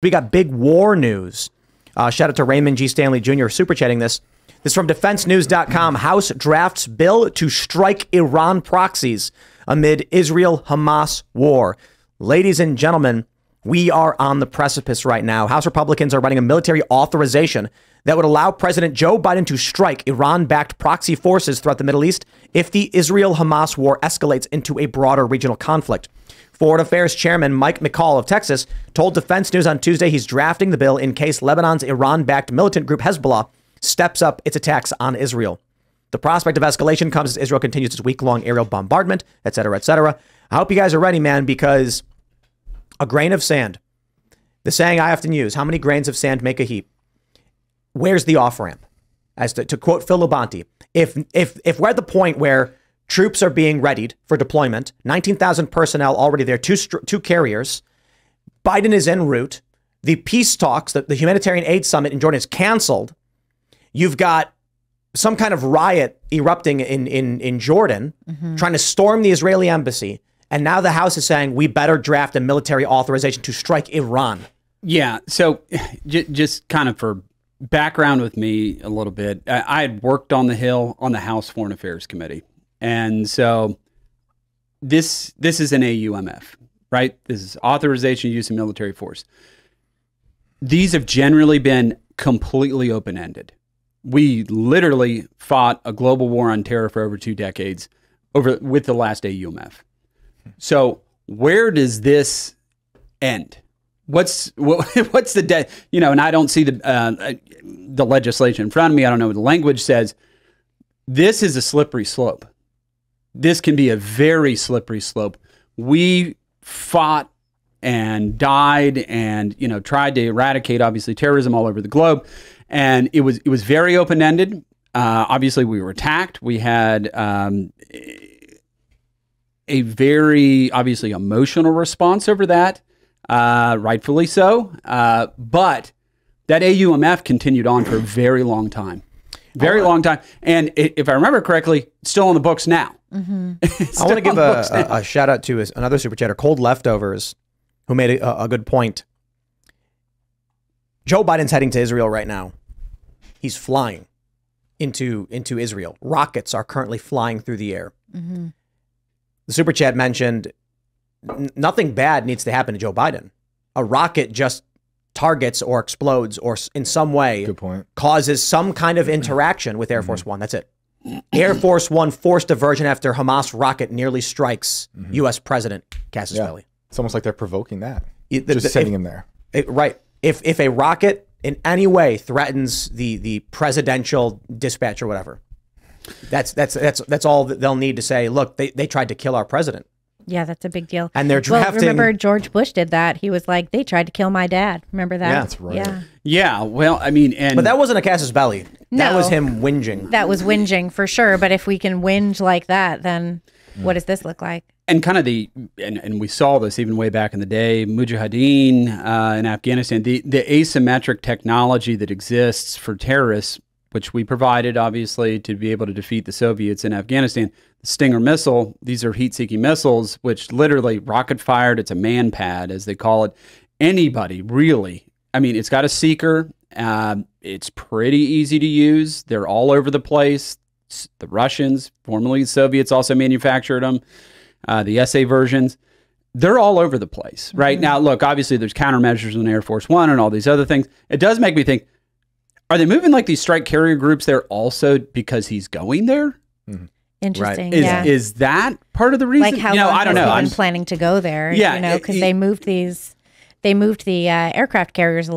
We got big war news. Shout out to Raymond G. Stanley Jr. super chatting this. This is from defensenews.com. House drafts bill to strike Iran proxies amid Israel-Hamas war. Ladies and gentlemen, we are on the precipice right now. House Republicans are running a military authorization that would allow President Joe Biden to strike Iran-backed proxy forces throughout the Middle East if the Israel-Hamas war escalates into a broader regional conflict. Foreign Affairs Chairman Mike McCall of Texas told Defense News on Tuesday he's drafting the bill in case Lebanon's Iran-backed militant group Hezbollah steps up its attacks on Israel. The prospect of escalation comes as Israel continues its week-long aerial bombardment, et cetera, et cetera. I hope you guys are ready, man, because a grain of sand, the saying I often use, how many grains of sand make a heap? Where's the off-ramp? As to quote Phil Labonte, if we're at the point where troops are being readied for deployment, 19,000 personnel already there, two carriers, Biden is en route, the peace talks, the humanitarian aid summit in Jordan is canceled, you've got some kind of riot erupting in Jordan, trying to storm the Israeli embassy, and now the House is saying we better draft a military authorization to strike Iran. Yeah, so just kind of for background with me a little bit, I had worked on the Hill on the House Foreign Affairs Committee. And so this is an AUMF, right? This is authorization use of military force. These have generally been completely open-ended. We literally fought a global war on terror for over 2 decades with the last AUMF. So where does this end? What's the and I don't see the legislation in front of me. I don't know what the language says. This is a slippery slope. This can be a very slippery slope. We fought and died and, tried to eradicate, obviously, terrorism all over the globe. And it was very open-ended. Obviously, we were attacked. We had a very, obviously, emotional response over that, rightfully so. But that AUMF continued on for a very long time. Very long time. And if I remember correctly, it's still on the books now. I want to give a shout out to another super chatter, Cold Leftovers, who made a good point. Joe Biden's heading to Israel right now. He's flying into Israel. Rockets are currently flying through the air. The super chat mentioned nothing bad needs to happen to Joe Biden. A rocket just targets or explodes or in some way causes some kind of interaction with Air Force One. That's it. Air Force One forced diversion after Hamas rocket nearly strikes U.S. President Cassius Belli. It's almost like they're provoking that. Just sitting him there. Right. If a rocket in any way threatens the presidential dispatch or whatever, that's all that they'll need to say. Look, they tried to kill our president. Yeah, that's a big deal. And they're drafting. Well, remember George Bush did that. He was like, they tried to kill my dad. Remember that? Yeah, that's right. Yeah. Yeah. Well, I mean, but that wasn't a Cassius Belli. That No. was him whinging. That was whinging for sure. But if we can whinge like that, then what does this look like? And kind of and we saw this even way back in the day, Mujahideen in Afghanistan, the asymmetric technology that exists for terrorists, which we provided, obviously, to be able to defeat the Soviets in Afghanistan. The Stinger missile, these are heat-seeking missiles, which literally rocket-fired. It's a man-pad, as they call it. Anybody, really. I mean, it's got a seeker. It's pretty easy to use. They're all over the place. The Russians, formerly the Soviets, also manufactured them. The SA versions. They're all over the place, right? Now, look, obviously, there's countermeasures in Air Force One and all these other things. It does make me think, are they moving like these strike carrier groups there also because he's going there? Interesting. Right. Is that part of the reason? Like how long I don't has know. he been planning to go there? Yeah, because they moved the aircraft carriers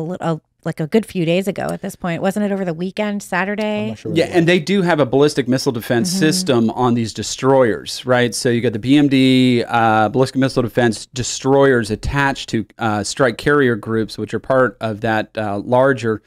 like a good few days ago at this point. Wasn't it over the weekend, Saturday? I'm not sure. Yeah, and they do have a ballistic missile defense system on these destroyers, right? So you got the BMD ballistic missile defense destroyers attached to strike carrier groups, which are part of that larger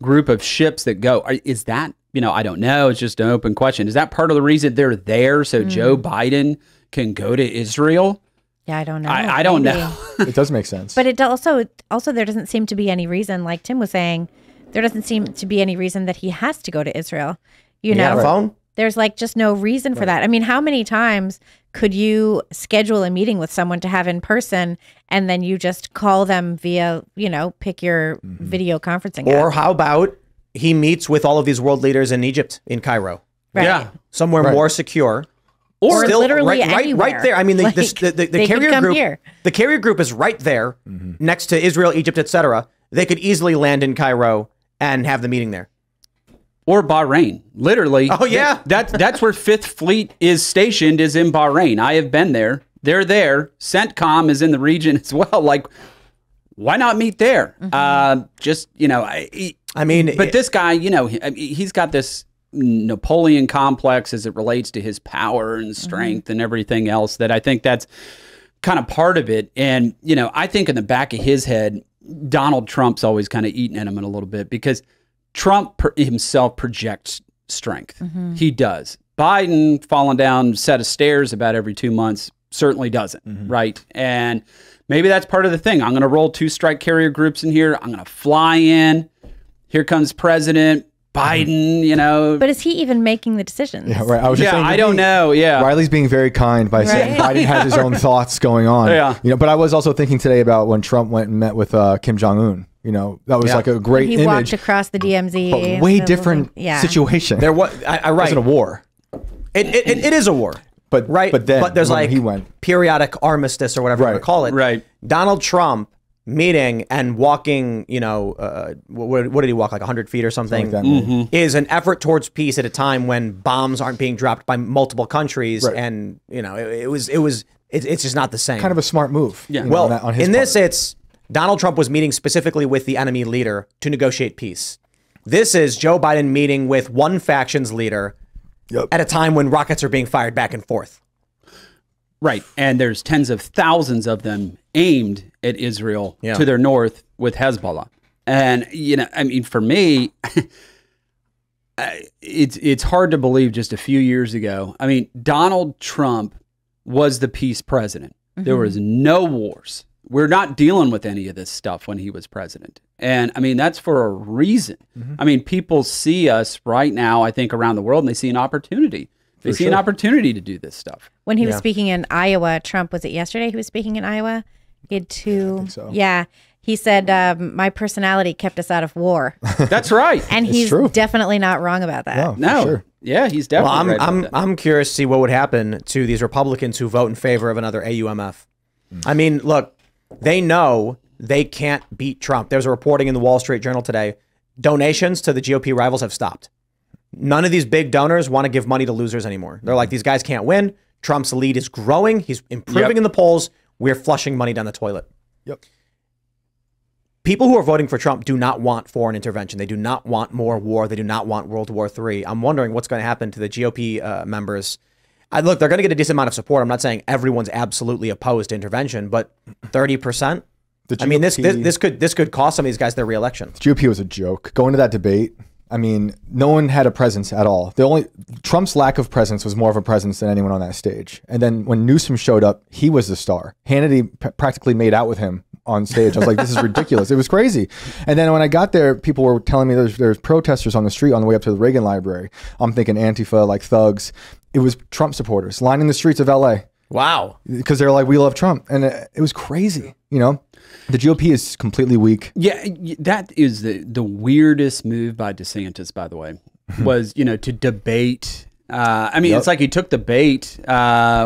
group of ships that go. Is that, I don't know. It's just an open question. Is that part of the reason they're there so Joe Biden can go to Israel? Yeah, I don't know. I don't know. It does make sense. But it also there doesn't seem to be any reason, like Tim was saying, there doesn't seem to be any reason that he has to go to Israel. You got a phone? There's like just no reason for that. I mean, how many times could you schedule a meeting with someone to have in person and then you just call them via, you know, pick your video conferencing Or app? how about he meets with all of these world leaders in Egypt, in Cairo, Right. Yeah. somewhere more secure. Or Still literally right anywhere. there. I mean, Like, the they could carrier come group, here. the carrier group is right there next to Israel, Egypt, etc. They could easily land in Cairo and have the meeting there. Or Bahrain, literally. Oh, yeah. That's where Fifth Fleet is stationed, is in Bahrain. I have been there. They're there. CENTCOM is in the region as well. Like, why not meet there? Just, you know, I mean, but this guy, you know, he's got this Napoleon complex as it relates to his power and strength and everything else, that I think that's kind of part of it. And, you know, I think in the back of his head, Donald Trump's always kind of eating at him in a little bit, because Trump himself projects strength. He does. Biden falling down a set of stairs about every 2 months certainly doesn't, right? And maybe that's part of the thing. I'm going to roll 2 strike carrier groups in here. I'm going to fly in. Here comes President Biden, you know. But is he even making the decisions? Yeah, right. I was just saying, I don't know. Yeah. Riley's being very kind by saying Biden has his own thoughts going on. Yeah. You know, but I was also thinking today about when Trump went and met with Kim Jong-un. You know, that was like a great He image. walked across the DMZ. But way different Yeah. situation. there was It wasn't a war. It is a war. But right, but then there's when like he went, periodic armistice or whatever you want to call it. Right. Donald Trump meeting and walking, you know, what did he walk, like 100 feet or something? Something like that, maybe. Is an effort towards peace at a time when bombs aren't being dropped by multiple countries, Right. and you know, it's just not the same. kind of a smart move. Yeah. you know, Well, on his in this, part. it's Donald Trump was meeting specifically with the enemy leader to negotiate peace. This is Joe Biden meeting with one faction's leader at a time when rockets are being fired back and forth. Right. And there's tens of thousands of them aimed at Israel to their north with Hezbollah. And, you know, I mean, for me, it's hard to believe just a few years ago. I mean, Donald Trump was the peace president. There was no wars. We're not dealing with any of this stuff when he was president. And I mean, that's for a reason. I mean, people see us right now, I think, around the world, and they see an opportunity. They see an opportunity to do this stuff. When he was speaking in Iowa, Trump, was it yesterday he was speaking in Iowa? He had 2. I think so. Yeah. He said, my personality kept us out of war. That's right. And he's true. definitely not wrong about that. No, for sure. Yeah, he's Well, definitely right about that. I'm curious to see what would happen to these Republicans who vote in favor of another AUMF. I mean, look, they know they can't beat Trump. There's a reporting in the Wall Street Journal today. Donations to the GOP rivals have stopped. None of these big donors want to give money to losers anymore. They're like, these guys can't win. Trump's lead is growing. He's improving in the polls. We're flushing money down the toilet. Yep. People who are voting for Trump do not want foreign intervention. They do not want more war. They do not want World War III. I'm wondering what's going to happen to the GOP members. Look, they're going to get a decent amount of support. I'm not saying everyone's absolutely opposed to intervention, but 30%. I mean, this could cost some of these guys their reelection. The GOP was a joke. Going to that debate, I mean, no one had a presence at all. Trump's lack of presence was more of a presence than anyone on that stage. And then when Newsom showed up, he was the star. Hannity practically made out with him on stage. I was like, this is ridiculous. It was crazy. And then when I got there, people were telling me there's protesters on the street on the way up to the Reagan Library. I'm thinking Antifa, like thugs. It was Trump supporters lining the streets of LA. Wow. Because they're like, we love Trump. And it was crazy, you know? The GOP is completely weak. Yeah, that is the weirdest move by DeSantis, by the way, was, you know, to debate. I mean, it's like he took the bait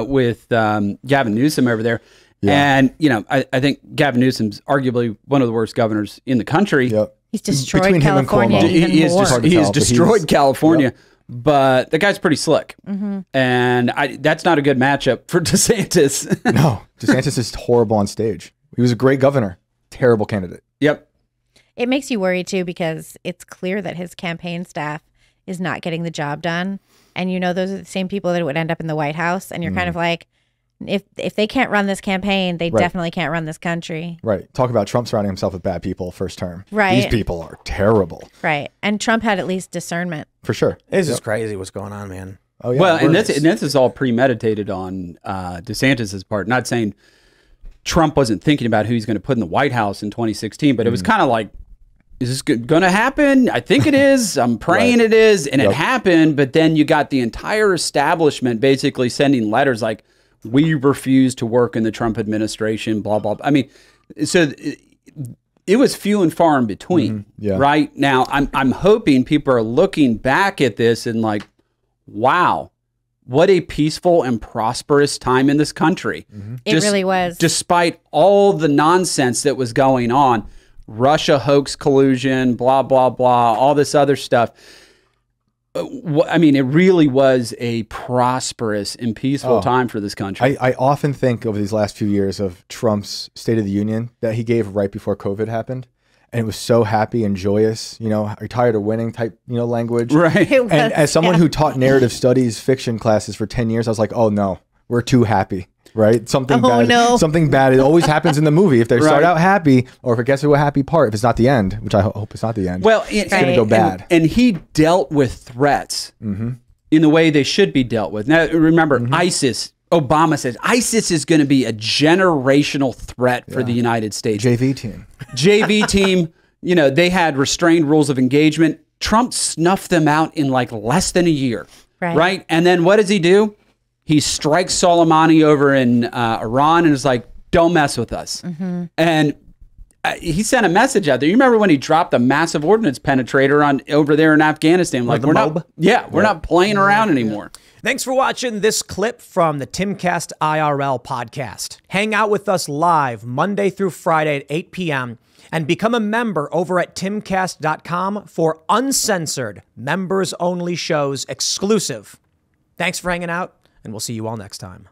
with Gavin Newsom over there. Yeah. And, you know, I think Gavin Newsom's arguably one of the worst governors in the country. Yep. He's destroyed California even more. He has destroyed California. Yep. But the guy's pretty slick. And that's not a good matchup for DeSantis. No, DeSantis is horrible on stage. He was a great governor. Terrible candidate. Yep. It makes you worry, too, because it's clear that his campaign staff is not getting the job done. And, you know, those are the same people that would end up in the White House. And you're kind of like, if they can't run this campaign, they definitely can't run this country. Right. Talk about Trump surrounding himself with bad people first term. Right. These people are terrible. Right. And Trump had at least discernment. For sure. It's just crazy what's going on, man. Oh, yeah. Well, and this is all premeditated on DeSantis's part. Not saying Trump wasn't thinking about who he's going to put in the White House in 2016, but it was kind of like is this going to happen? I think it is. I'm praying it is. And it happened. But then you got the entire establishment basically sending letters like, we refuse to work in the Trump administration, blah, blah, blah. I mean, so it was few and far in between. Right now, I'm hoping people are looking back at this and like, wow, what a peaceful and prosperous time in this country. It really was. Despite all the nonsense that was going on, Russia hoax collusion, blah, blah, blah, all this other stuff. I mean, it really was a prosperous and peaceful time for this country. I often think over these last few years of Trump's State of the Union that he gave right before COVID happened. And it was so happy and joyous, you know, are you tired of winning type, you know, language. Right. It was, And as someone who taught narrative studies fiction classes for 10 years, I was like, oh no, we're too happy. Right? Something bad. No. Something bad. It always happens in the movie. If they start out happy, or if it gets to a happy part, if it's not the end, which I hope it's not the end. Well, it's going to go bad. And he dealt with threats in the way they should be dealt with. Now, remember, ISIS, Obama says, ISIS is going to be a generational threat for the United States. JV team. JV team, you know, they had restrained rules of engagement. Trump snuffed them out in like less than a year. Right? And then what does he do? He strikes Soleimani over in Iran and is like, don't mess with us. And he sent a message out there. You remember when he dropped a massive ordnance penetrator on over there in Afghanistan? Like, we're not playing around anymore. Thanks for watching this clip from the Timcast IRL podcast. Hang out with us live Monday through Friday at 8 p.m. and become a member over at timcast.com for uncensored, members-only shows exclusive. Thanks for hanging out, and we'll see you all next time.